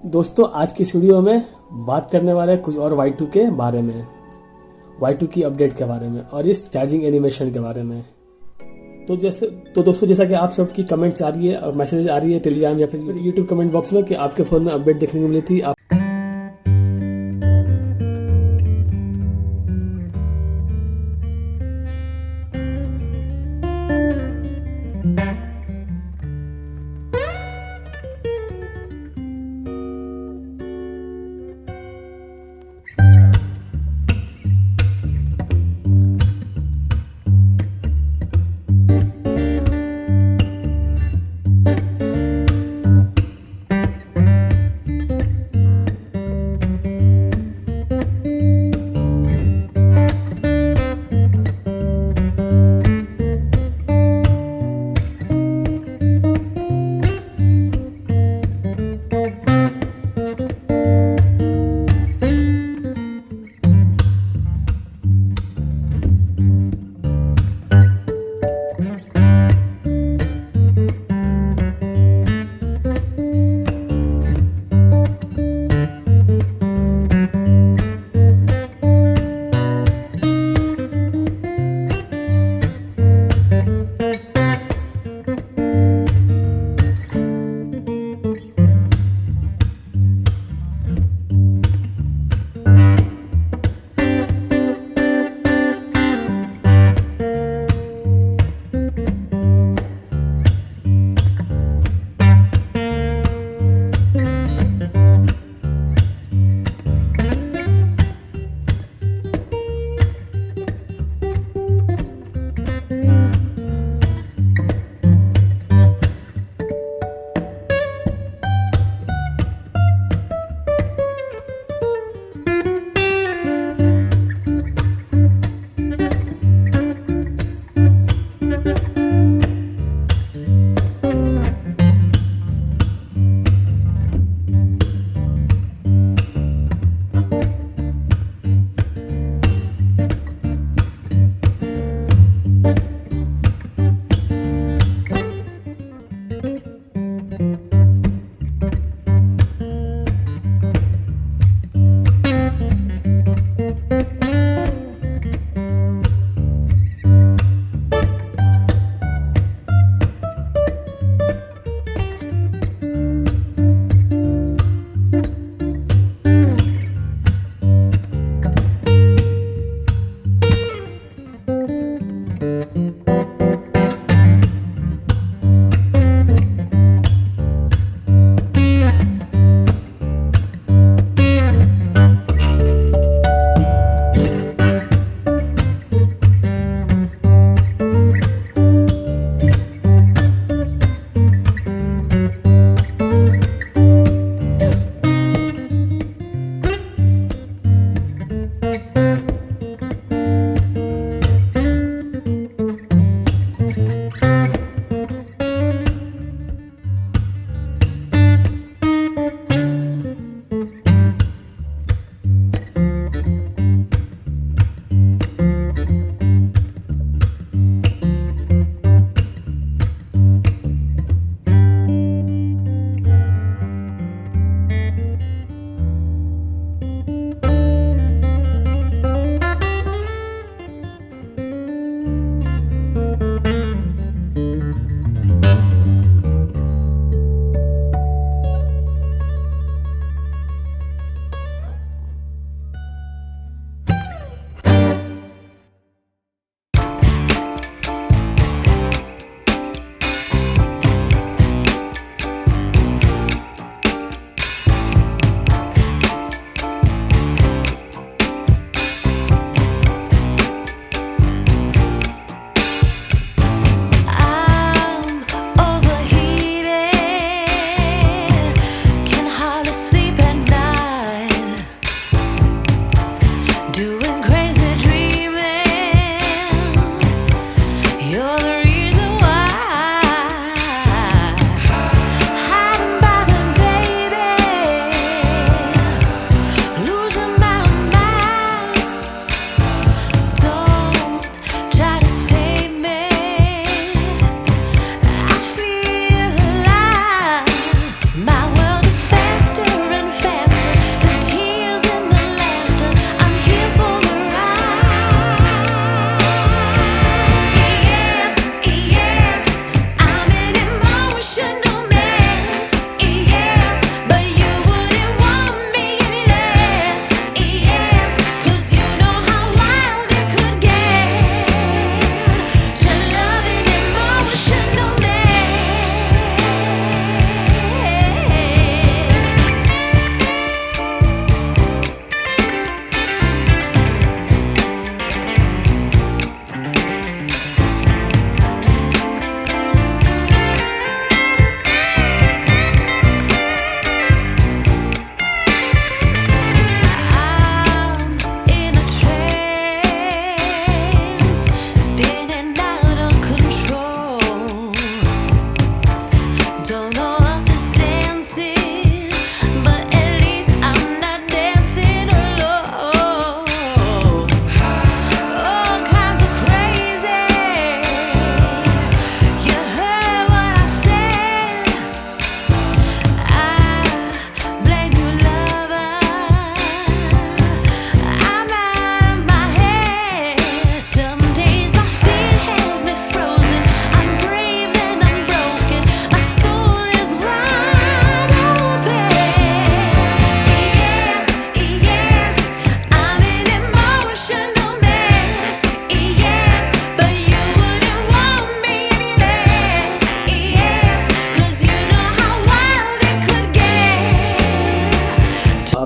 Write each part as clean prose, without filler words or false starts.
दोस्तों आज की इस वीडियो में बात करने वाले हैं कुछ और Y2 के बारे में, Y2 की अपडेट के बारे में और इस चार्जिंग एनिमेशन के बारे में। तो दोस्तों जैसा कि आप सबकी कमेंट्स आ रही है और मैसेज आ रही है टेलीग्राम या फिर यूट्यूब कमेंट बॉक्स में कि आपके फ़ोन में अपडेट देखने को मिली थी।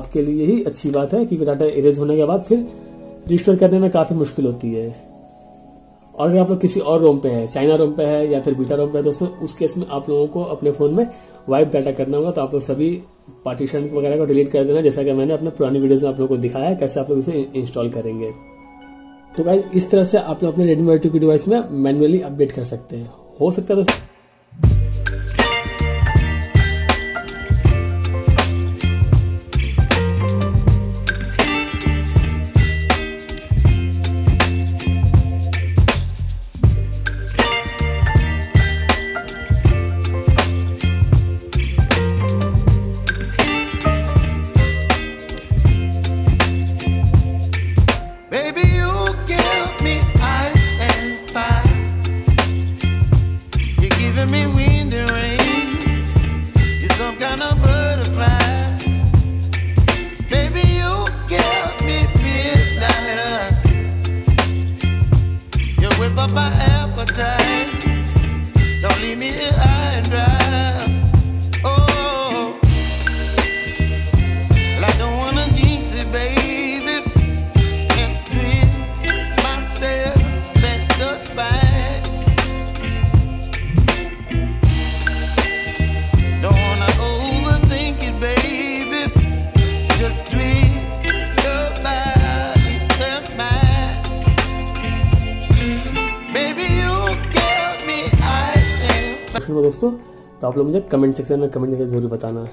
आपके लिए ही अच्छी बात है, क्योंकि डाटा इरेज होने के बाद फिर रिस्टोर करने में काफी मुश्किल होती है। और अगर आप लोग किसी और रोम पे है, चाइना रोम पे है या फिर बीटा रोम पे है, दोस्तों उस केस में आप लोगों को अपने फोन में वाइप डाटा करना होगा। तो आप लोग सभी पार्टीशन वगैरह को डिलीट कर देना, जैसा कि मैंने अपने पुरानी वीडियोस में आप लोगों को दिखाया है कैसे आप लोग इसे इंस्टॉल करेंगे। तो गाइस इस तरह से आप लोग अपने Redmi Y2 की डिवाइस में मैन्युअली अपडेट कर सकते हैं। हो सकता है दोस्तों दोस्तों, तो आप लोग मुझे कमेंट सेक्शन में कमेंट करके जरूर बताना।